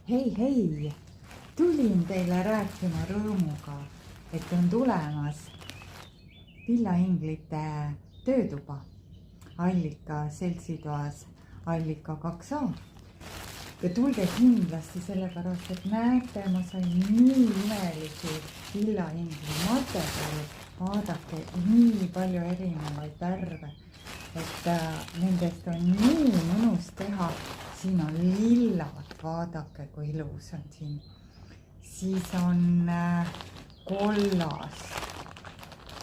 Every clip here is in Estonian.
Hei, tulin teile rääkima rõõmuga, et on tulemas villainglite töötuba Allika seltsitoas Allika 2A. Ja tulge kindlasti sellepärast, et näete, ma sain nii imelisi villaingli materjali. Vaadake, nii palju erinevaid värve, et nendest on nii mõnus teha. Siin on lillad, vaadake kui ilus on siin. Siis on kollas,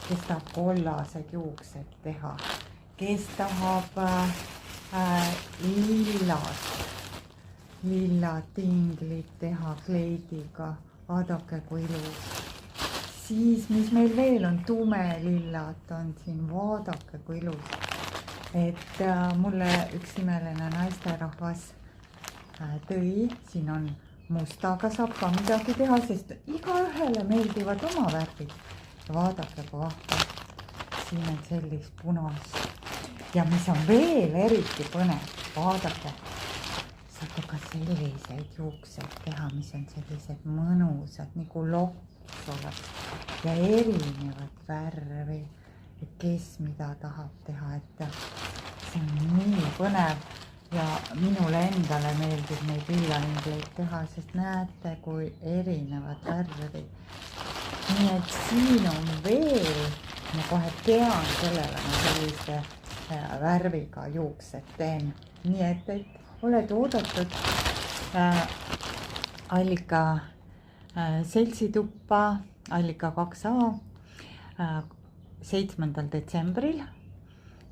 kes tahab kollased juuksed teha, kes tahab lillad tinglid teha kleidiga, vaadake kui ilus. Siis, mis meil veel on, tumelillad on siin, vaadake kui ilus. Et mulle üks imeline naisterahvas tõi, siin on mustaga saab ka midagi teha, sest igaühele meeldivad oma värvid. Ja vaadake kui vahva, siin on sellist punast. Ja mis on veel eriti põnev, vaadake, saate ka selliseid juuksed teha, mis on sellised mõnusad, nagu loks oleks ja erinevad värvi. Kes mida tahab teha, et see on nii põnev ja minule endale meeldib neid villaingleid teha, sest näete, kui erinevad värvid. Nii et siin on veel, ma kohe tean, kellele ma selliste värviga juuksed teen. Nii et oled oodatud Allika seltsituppa Allika 2A 7. detsembril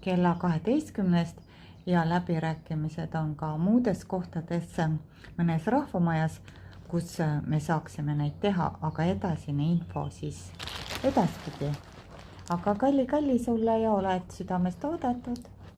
kella 12 ja läbirääkimised on ka muudes kohtades, mõnes rahvamajas, kus me saaksime neid teha, aga edasine info siis edaspidi. Aga kalli sulle ja oled südamest oodatud.